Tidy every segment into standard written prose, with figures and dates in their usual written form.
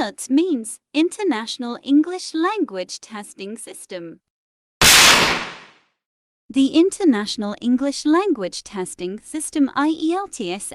IELTS means International English Language Testing System. The International English Language Testing System IELTS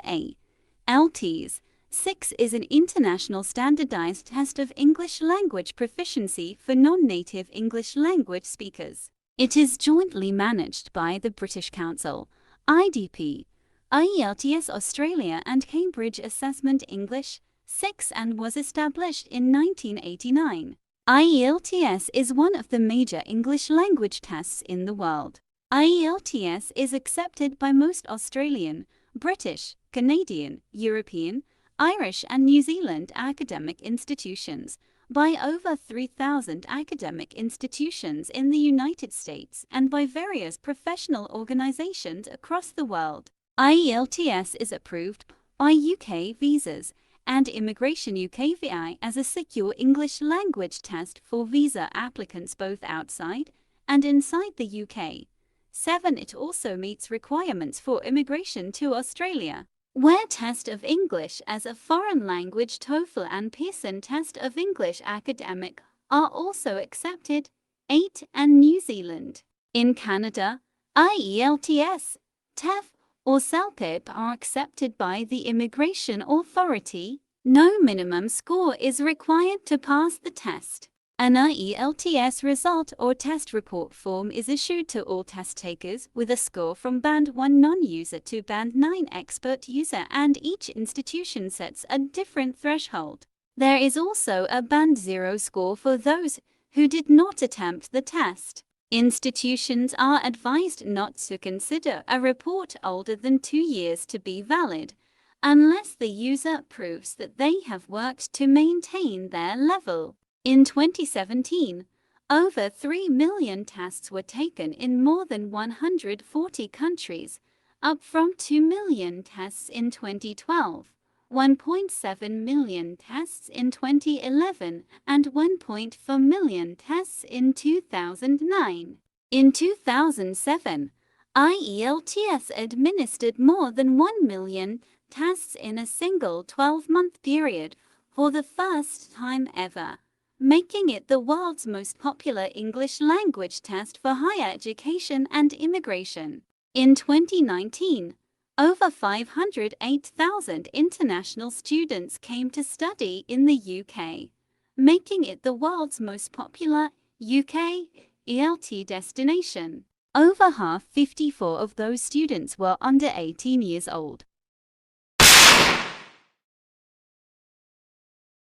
6 is an international standardized test of English language proficiency for non-native English language speakers. It is jointly managed by the British Council, IDP, IELTS Australia and Cambridge Assessment English 6 and was established in 1989. IELTS is one of the major English language tests in the world. IELTS is accepted by most Australian, British, Canadian, European, Irish and New Zealand academic institutions, by over 3,000 academic institutions in the United States and by various professional organizations across the world. IELTS is approved by UK Visas and Immigration UKVI as a secure English language test for visa applicants both outside and inside the UK. 7. It also meets requirements for immigration to Australia, where Test of English as a Foreign Language TOEFL and Pearson Test of English Academic are also accepted. 8. And New Zealand. In Canada, IELTS, TEF, or CELPIP are accepted by the Immigration Authority. No minimum score is required to pass the test. An IELTS result or test report form is issued to all test takers with a score from Band 1 non-user to Band 9 expert user, and each institution sets a different threshold. There is also a Band 0 score for those who did not attempt the test. Institutions are advised not to consider a report older than 2 years to be valid, unless the user proves that they have worked to maintain their level. In 2017, over 3 million tests were taken in more than 140 countries, up from 2 million tests in 2012, 1.7 million tests in 2011, and 1.4 million tests in 2009. In 2007, IELTS administered more than 1 million tests in a single 12-month period for the first time ever, making it the world's most popular English language test for higher education and immigration. In 2019, over 508,000 international students came to study in the UK, making it the world's most popular UK ELT destination. Over half, 54 of those students were under 18 years old.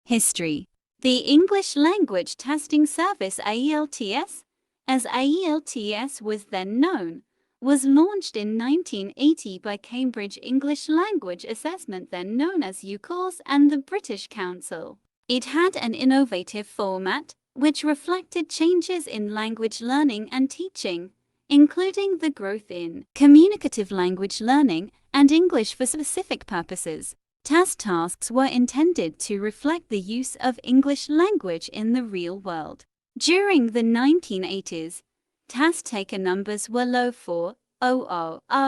History. The English Language Testing Service IELTS, as IELTS was then known, was launched in 1980 by Cambridge English Language Assessment, then known as UCALS, and the British Council. It had an innovative format, which reflected changes in language learning and teaching, including the growth in communicative language learning and English for specific purposes. Test tasks were intended to reflect the use of English language in the real world. During the 1980s, test taker numbers were low, 400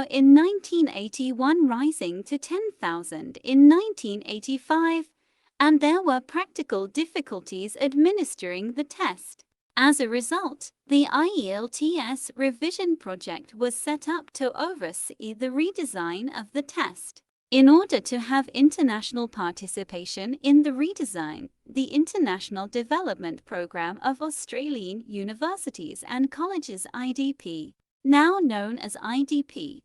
in 1981 rising to 10,000 in 1985, and there were practical difficulties administering the test. As a result, the IELTS revision project was set up to oversee the redesign of the test. In order to have international participation in the redesign, the International Development Programme of Australian Universities and Colleges IDP, now known as IDP,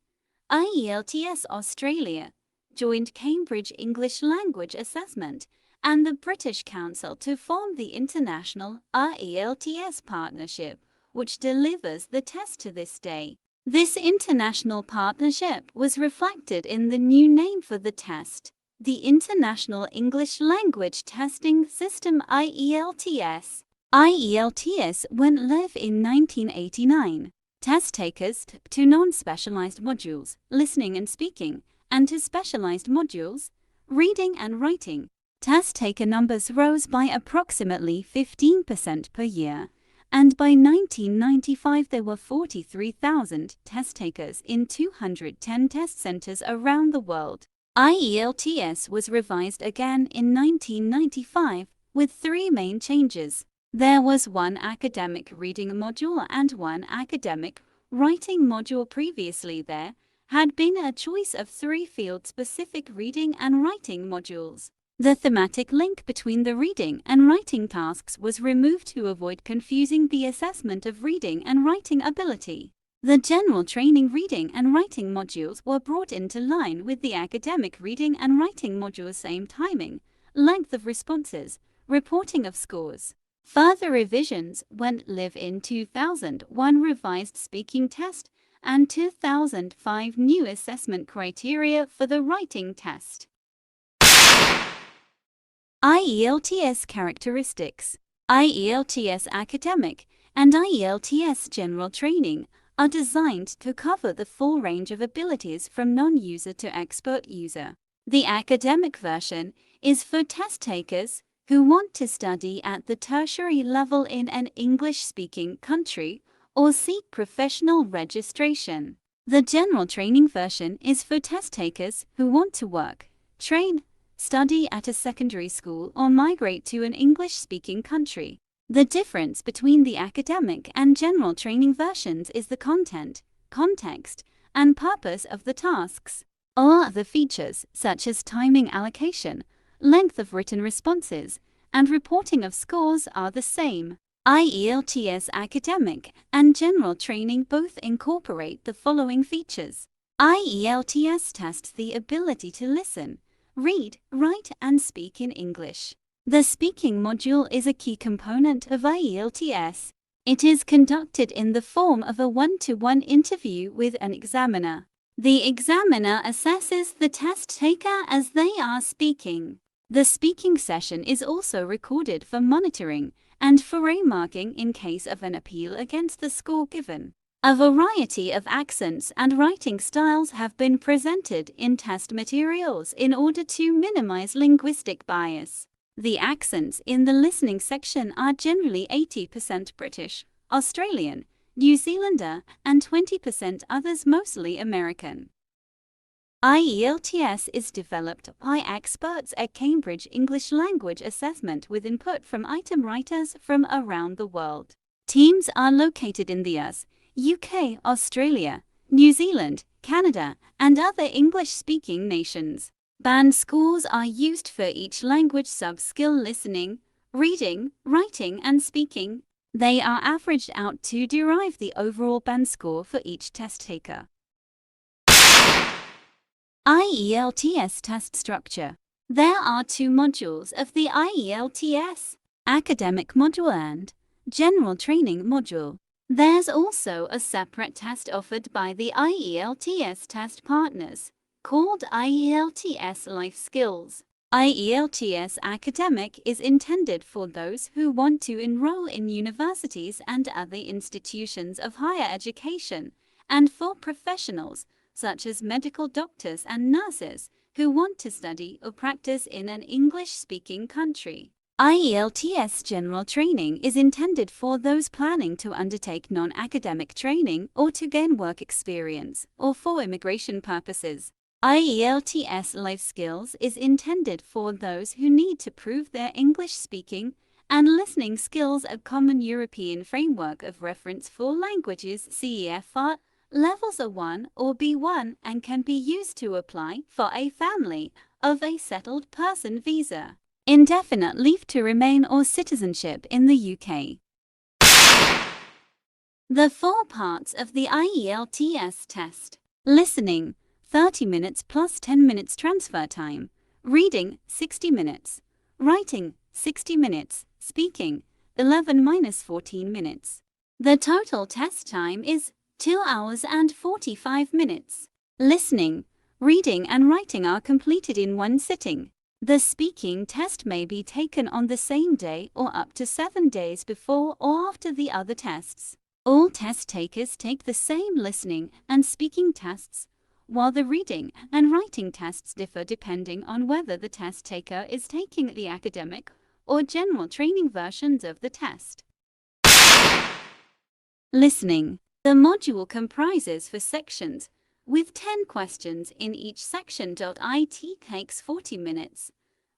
IELTS Australia, joined Cambridge English Language Assessment and the British Council to form the International IELTS Partnership, which delivers the test to this day. This international partnership was reflected in the new name for the test, the International English Language Testing System IELTS. IELTS went live in 1989. Test takers to non-specialized modules, listening and speaking, and to specialized modules, reading and writing. Test taker numbers rose by approximately 15% per year, and by 1995 there were 43,000 test takers in 210 test centers around the world. IELTS was revised again in 1995 with 3 main changes. There was one academic reading module and one academic writing module. Previously there had been a choice of 3 field-specific reading and writing modules. The thematic link between the reading and writing tasks was removed to avoid confusing the assessment of reading and writing ability. The general training reading and writing modules were brought into line with the academic reading and writing modules, same timing, length of responses, reporting of scores. Further revisions went live in 2001 revised speaking test and 2005 new assessment criteria for the writing test. IELTS characteristics. IELTS academic and IELTS general training are designed to cover the full range of abilities from non-user to expert user. The academic version is for test takers who want to study at the tertiary level in an English-speaking country or seek professional registration. The general training version is for test takers who want to work, train, study at a secondary school or migrate to an English-speaking country. The difference between the academic and general training versions is the content, context, and purpose of the tasks. All other features, such as timing allocation, length of written responses, and reporting of scores, are the same. IELTS academic and general training both incorporate the following features. IELTS tests the ability to listen, read, write, and speak in English. The speaking module is a key component of IELTS. It is conducted in the form of a one-to-one interview with an examiner. The examiner assesses the test taker as they are speaking. The speaking session is also recorded for monitoring and for remarking in case of an appeal against the score given. A variety of accents and writing styles have been presented in test materials in order to minimize linguistic bias. The accents in the listening section are generally 80% British, Australian, New Zealander, and 20% others, mostly American. IELTS is developed by experts at Cambridge English Language Assessment with input from item writers from around the world. Teams are located in the US, UK, Australia, New Zealand, Canada, and other English-speaking nations. Band scores are used for each language sub-skill: listening, reading, writing, and speaking. They are averaged out to derive the overall band score for each test taker. IELTS test structure. There are 2 modules of the IELTS, academic module and general training module. There's also a separate test offered by the IELTS test partners, called IELTS Life Skills. IELTS Academic is intended for those who want to enroll in universities and other institutions of higher education, and for professionals, such as medical doctors and nurses, who want to study or practice in an English-speaking country. IELTS General Training is intended for those planning to undertake non-academic training or to gain work experience, or for immigration purposes. IELTS Life Skills is intended for those who need to prove their English speaking and listening skills at Common European Framework of Reference for Languages (CEFR) levels A1 or B1, and can be used to apply for a family of a settled person visa, indefinite leave to remain, or citizenship in the UK. The 4 parts of the IELTS test: listening, 30 minutes plus 10 minutes transfer time; reading, 60 minutes; writing, 60 minutes; speaking, 11 minus 14 minutes. The total test time is 2 hours and 45 minutes. Listening, reading, and writing are completed in one sitting. The speaking test may be taken on the same day or up to 7 days before or after the other tests. All test takers take the same listening and speaking tests, while the reading and writing tests differ depending on whether the test taker is taking the academic or general training versions of the test. Listening. The module comprises 4 sections, with 10 questions in each section. It takes 40 minutes,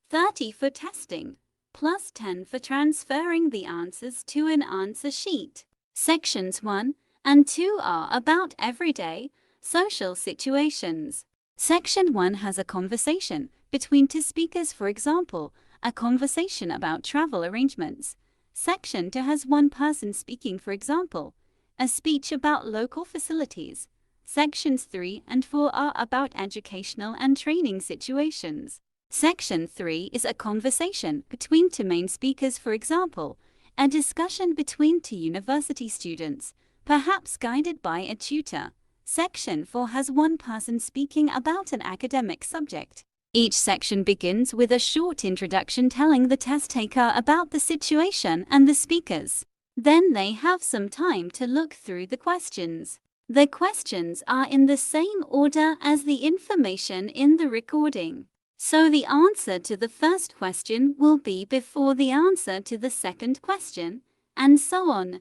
30 for testing, plus 10 for transferring the answers to an answer sheet. Sections 1 and 2 are about everyday, social situations. Section 1 has a conversation between two speakers, for example, a conversation about travel arrangements. Section 2 has one person speaking, for example, a speech about local facilities. Sections 3 and 4 are about educational and training situations. Section 3 is a conversation between two main speakers, for example, a discussion between two university students, perhaps guided by a tutor. Section 4 has one person speaking about an academic subject. Each section begins with a short introduction telling the test taker about the situation and the speakers. Then they have some time to look through the questions. The questions are in the same order as the information in the recording. So the answer to the first question will be before the answer to the second question, and so on.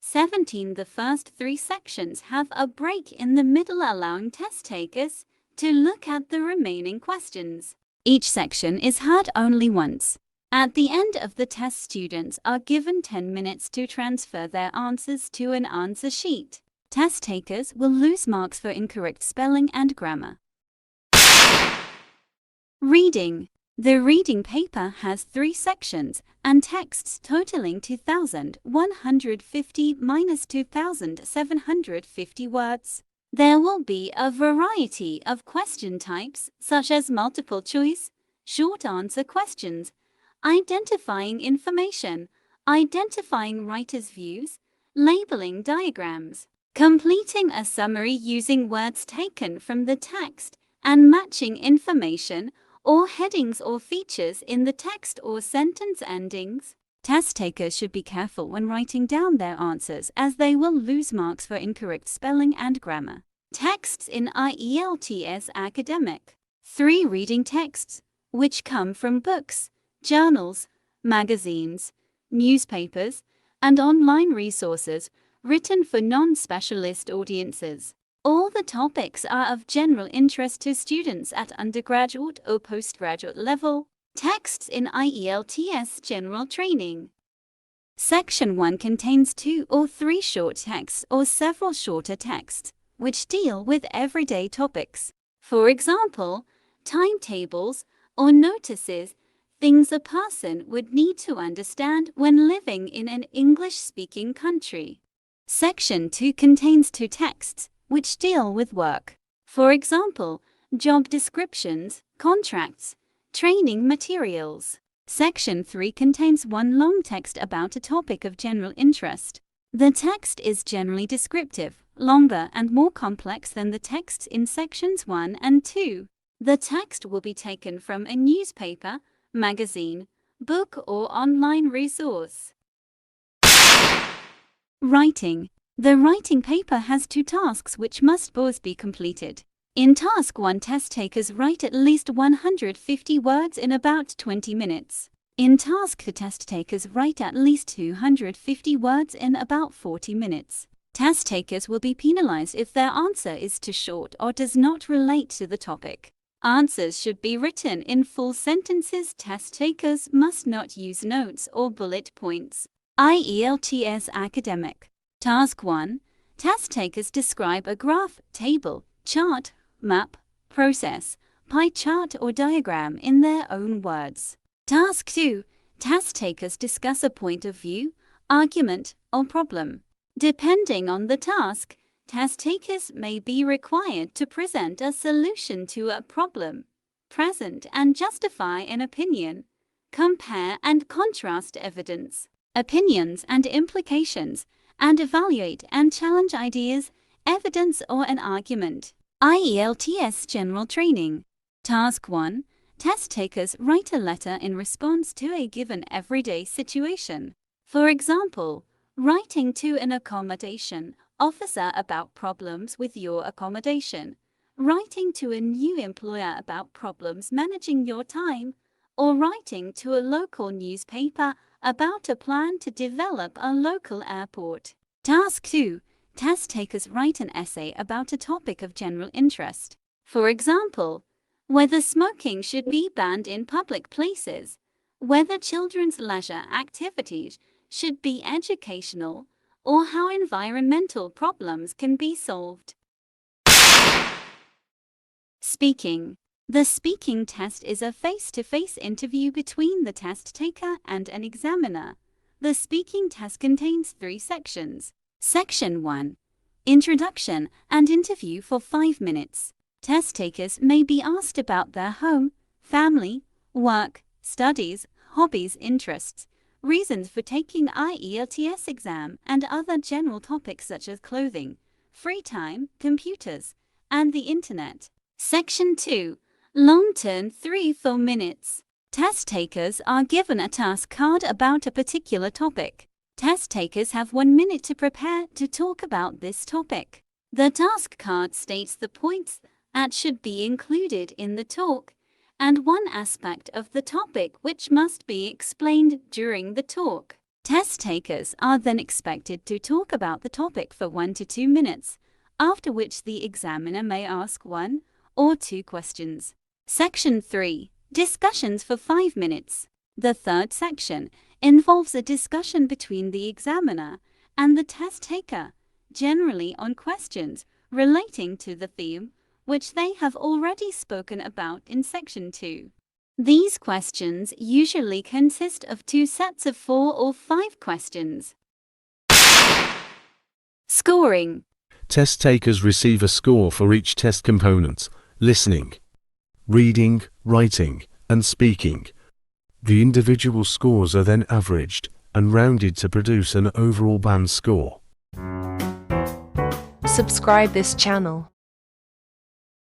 17. The first 3 sections have a break in the middle, allowing test takers to look at the remaining questions. Each section is heard only once. At the end of the test, students are given 10 minutes to transfer their answers to an answer sheet. Test takers will lose marks for incorrect spelling and grammar. Reading. The reading paper has 3 sections and texts totaling 2,150 minus 2,750 words. There will be a variety of question types, such as multiple choice, short answer questions, identifying information, identifying writer's views, labeling diagrams, completing a summary using words taken from the text, and matching information or headings or features in the text or sentence endings. Test takers should be careful when writing down their answers, as they will lose marks for incorrect spelling and grammar. Texts in IELTS Academic. 3 reading texts, which come from books, journals, magazines, newspapers, and online resources, written for non-specialist audiences. All the topics are of general interest to students at undergraduate or postgraduate level. Texts in IELTS General Training. Section 1 contains 2 or 3 short texts or several shorter texts, which deal with everyday topics. For example, timetables or notices, things a person would need to understand when living in an English-speaking country. Section 2 contains 2 texts, which deal with work. For example, job descriptions, contracts, training materials. Section 3 contains 1 long text about a topic of general interest. The text is generally descriptive, longer and more complex than the texts in sections 1 and 2. The text will be taken from a newspaper, magazine, book, or online resource. Writing. The writing paper has 2 tasks which must both be completed. In task 1, test takers write at least 150 words in about 20 minutes. In task 2, test takers write at least 250 words in about 40 minutes. Test takers will be penalized if their answer is too short or does not relate to the topic. Answers should be written in full sentences. Test takers must not use notes or bullet points. IELTS Academic. Task 1. Test takers describe a graph, table, chart, map, process, pie chart or diagram in their own words. Task 2. Test takers discuss a point of view, argument, or problem. Depending on the task, test takers may be required to present a solution to a problem, present and justify an opinion, compare and contrast evidence, opinions and implications, and evaluate and challenge ideas, evidence, or an argument. IELTS General Training. Task 1. Test takers write a letter in response to a given everyday situation. For example, writing to an accommodation officer about problems with your accommodation, writing to a new employer about problems managing your time, or writing to a local newspaper about a plan to develop a local airport. Task 2. Test takers write an essay about a topic of general interest. For example, whether smoking should be banned in public places, whether children's leisure activities should be educational, or how environmental problems can be solved. Speaking. The speaking test is a face-to-face interview between the test taker and an examiner. The speaking test contains 3 sections. Section 1. Introduction and interview for 5 minutes. Test takers may be asked about their home, family, work, studies, hobbies, interests, reasons for taking IELTS exam, and other general topics such as clothing, free time, computers, and the internet. Section 2. Long-term 3-4 minutes. Test takers are given a task card about a particular topic. Test takers have 1 minute to prepare to talk about this topic. The task card states the points that should be included in the talk, and one aspect of the topic which must be explained during the talk. Test takers are then expected to talk about the topic for 1 to 2 minutes, after which the examiner may ask 1 or 2 questions. Section 3. Discussions for 5 minutes. The third section involves a discussion between the examiner and the test taker, generally on questions relating to the theme, which they have already spoken about in Section 2. These questions usually consist of 2 sets of 4 or 5 questions. Scoring. Test takers receive a score for each test component: listening, reading, writing, and speaking. The individual scores are then averaged and rounded to produce an overall band score. Subscribe this channel.